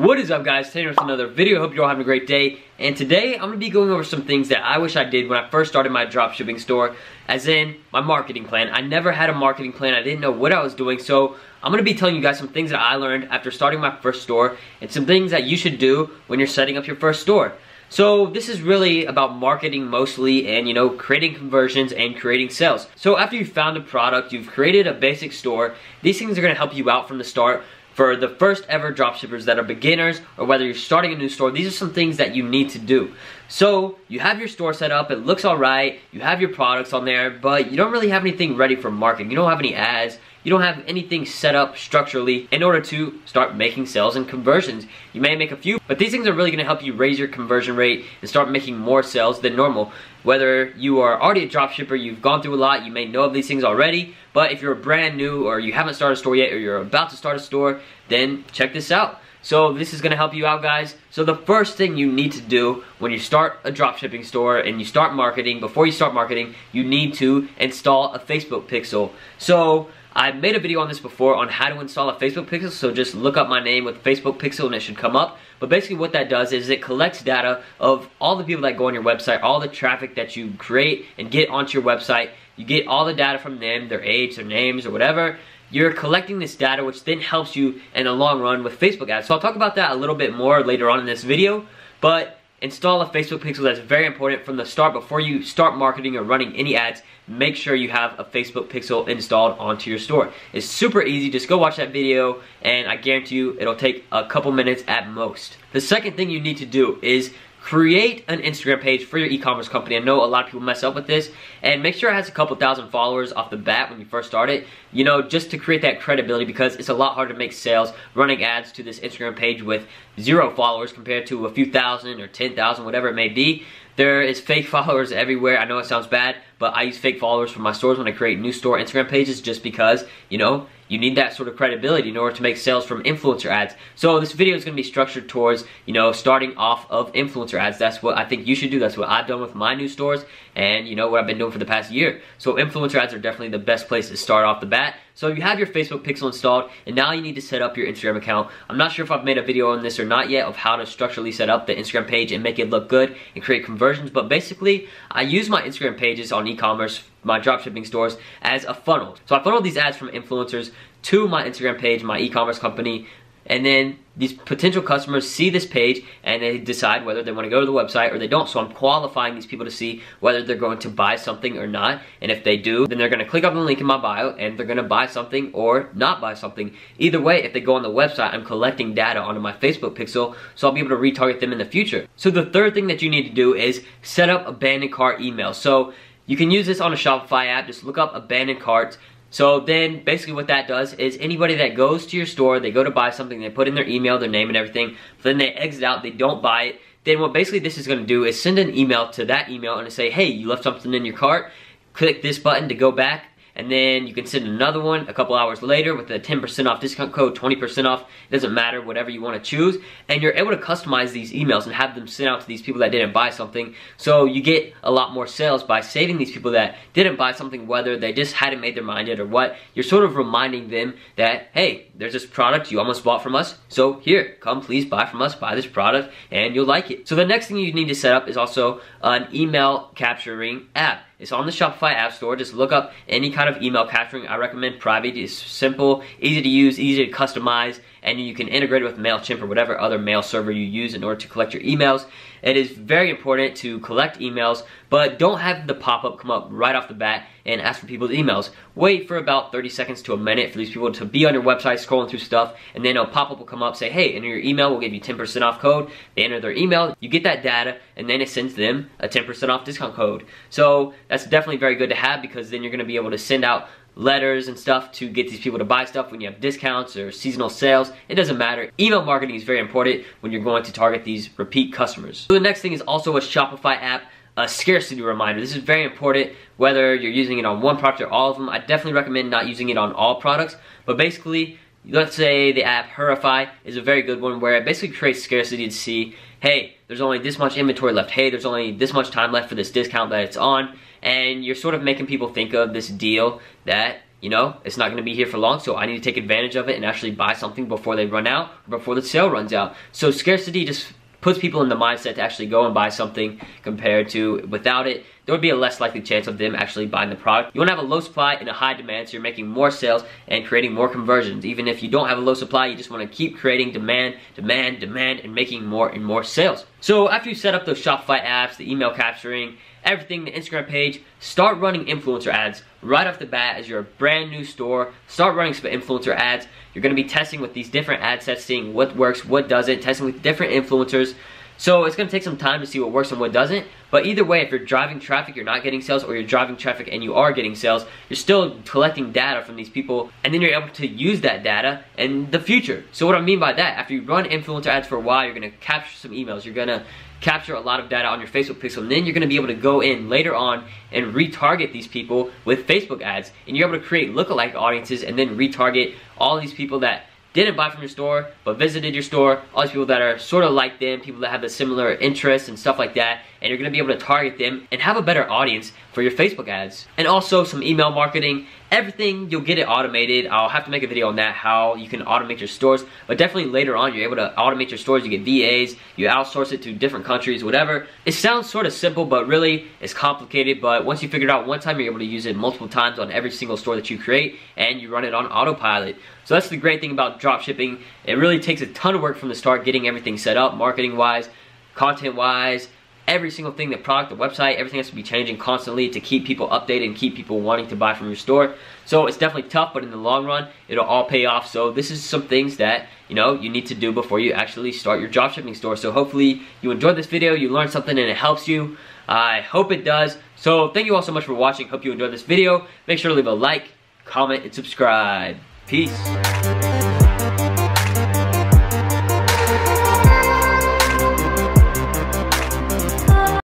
What is up, guys? Today with another video. Hope you're all having a great day. And today I'm going to be going over some things that I wish I did when I first started my dropshipping store, as in my marketing plan. I never had a marketing plan. I didn't know what I was doing, so I'm going to be telling you guys some things that I learned after starting my first store and some things that you should do when you're setting up your first store. So this is really about marketing mostly and, you know, creating conversions and creating sales. So after you've found a product, you've created a basic store, these things are going to help you out from the start. For the first ever dropshippers that are beginners or whether you're starting a new store, these are some things that you need to do. So you have your store set up, it looks alright, you have your products on there, but you don't really have anything ready for marketing. You don't have any ads, you don't have anything set up structurally in order to start making sales and conversions. You may make a few, but these things are really going to help you raise your conversion rate and start making more sales than normal. Whether you are already a dropshipper, you've gone through a lot, you may know of these things already, but if you're brand new or you haven't started a store yet or you're about to start a store, then check this out. So this is going to help you out, guys. So the first thing you need to do when you start a dropshipping store and you start marketing, before you start marketing, you need to install a Facebook pixel. So I made a video on this before on how to install a Facebook pixel, so just look up my name with Facebook pixel and it should come up. But basically what that does is it collects data of all the people that go on your website, all the traffic that you create and get onto your website. You get all the data from them, their age, their names, or whatever. You're collecting this data, which then helps you in the long run with Facebook ads. So I'll talk about that a little bit more later on in this video, but install a Facebook pixel. That's very important from the start. Before you start marketing or running any ads, make sure you have a Facebook pixel installed onto your store. It's super easy. Just go watch that video and I guarantee you it'll take a couple minutes at most. The second thing you need to do is create an Instagram page for your e-commerce company. I know a lot of people mess up with this, and make sure it has a couple thousand followers off the bat when you first start it, you know, just to create that credibility, because it's a lot harder to make sales running ads to this Instagram page with 0 followers compared to a few thousand or 10,000, whatever it may be. There is fake followers everywhere. I know it sounds bad, but I use fake followers for my stores when I create new store Instagram pages, just because, you know, you need that sort of credibility in order to make sales from influencer ads. So this video is going to be structured towards, you know, starting off of influencer ads. That's what I think you should do. That's what I've done with my new stores and, you know, what I've been doing for the past year. So influencer ads are definitely the best place to start off the bat. So you have your Facebook pixel installed, and now you need to set up your Instagram account. I'm not sure if I've made a video on this or not yet of how to structurally set up the Instagram page and make it look good and create conversions, but basically I use my Instagram pages on e-commerce, my dropshipping stores, as a funnel. So I funnel these ads from influencers to my Instagram page, my e-commerce company, and then these potential customers see this page and they decide whether they want to go to the website or they don't. So I'm qualifying these people to see whether they're going to buy something or not. And if they do, then they're going to click on the link in my bio and they're going to buy something or not buy something. Either way, if they go on the website, I'm collecting data onto my Facebook pixel, so I'll be able to retarget them in the future. So the third thing that you need to do is set up abandoned cart email. So you can use this on a Shopify app. Just look up abandoned carts. So then basically what that does is anybody that goes to your store, they go to buy something, they put in their email, their name and everything, but then they exit out, they don't buy it, then what basically this is going to do is send an email to that email and say, hey, you left something in your cart, click this button to go back, and then you can send another one a couple hours later with a 10% off discount code, 20% off, it doesn't matter, whatever you want to choose, and you're able to customize these emails and have them sent out to these people that didn't buy something, so you get a lot more sales by saving these people that didn't buy something, whether they just hadn't made their mind yet or what. You're sort of reminding them that, hey, there's this product you almost bought from us, so here, come please buy from us, buy this product, and you'll like it. So the next thing you need to set up is also an email capturing app. It's on the Shopify App Store. Just look up any kind of email capturing. I recommend Private. It's simple, easy to use, easy to customize, and you can integrate it with MailChimp or whatever other mail server you use in order to collect your emails. It is very important to collect emails, but don't have the pop-up come up right off the bat and ask for people's emails. Wait for about 30 seconds to a minute for these people to be on your website scrolling through stuff, and then a pop-up will come up, say, hey, enter your email, we'll give you 10% off code. They enter their email, you get that data, and then it sends them a 10% off discount code. So that's definitely very good to have, because then you're going to be able to send out letters and stuff to get these people to buy stuff when you have discounts or seasonal sales. It doesn't matter. Email marketing is very important when you're going to target these repeat customers. So the next thing is also a Shopify app, a scarcity reminder. This is very important whether you're using it on one product or all of them. I definitely recommend not using it on all products, but basically, let's say the app Hurify is a very good one where it basically creates scarcity to see, hey, there's only this much inventory left, hey, there's only this much time left for this discount that it's on, and you're sort of making people think of this deal that you know, it's not going to be here for long, so I need to take advantage of it and actually buy something before they run out, or before the sale runs out. So scarcity just puts people in the mindset to actually go and buy something, compared to without it, there would be a less likely chance of them actually buying the product. You want to have a low supply and a high demand, so you're making more sales and creating more conversions. Even if you don't have a low supply, you just want to keep creating demand, and making more and more sales. So after you set up those Shopify apps, the email capturing, everything, the Instagram page, start running influencer ads right off the bat as you're a brand new store. Start running some influencer ads. You're going to be testing with these different ad sets, seeing what works, what doesn't, testing with different influencers. So it's going to take some time to see what works and what doesn't. But either way, if you're driving traffic, you're not getting sales, or you're driving traffic and you are getting sales, you're still collecting data from these people, and then you're able to use that data in the future. So what I mean by that, after you run influencer ads for a while, you're going to capture some emails, you're going to capture a lot of data on your Facebook pixel, and then you're going to be able to go in later on and retarget these people with Facebook ads. And you're able to create lookalike audiences and then retarget all these people that didn't buy from your store but visited your store, all these people that are sort of like them, people that have the similar interests and stuff like that, and you're going to be able to target them and have a better audience for your Facebook ads. And also some email marketing, everything, you'll get it automated. I'll have to make a video on that, how you can automate your stores, but definitely later on you're able to automate your stores. You get VAs, you outsource it to different countries, whatever. It sounds sort of simple, but really it's complicated. But once you figure it out one time, you're able to use it multiple times on every single store that you create, and you run it on autopilot. So that's the great thing about dropshipping. It really takes a ton of work from the start, getting everything set up, marketing wise, content wise, every single thing, the product, the website, everything has to be changing constantly to keep people updated and keep people wanting to buy from your store. So it's definitely tough, but in the long run, it'll all pay off. So this is some things that, you know, you need to do before you actually start your dropshipping store. So hopefully you enjoyed this video, you learned something, and it helps you. I hope it does. So thank you all so much for watching. Hope you enjoyed this video. Make sure to leave a like, comment, and subscribe. Peace.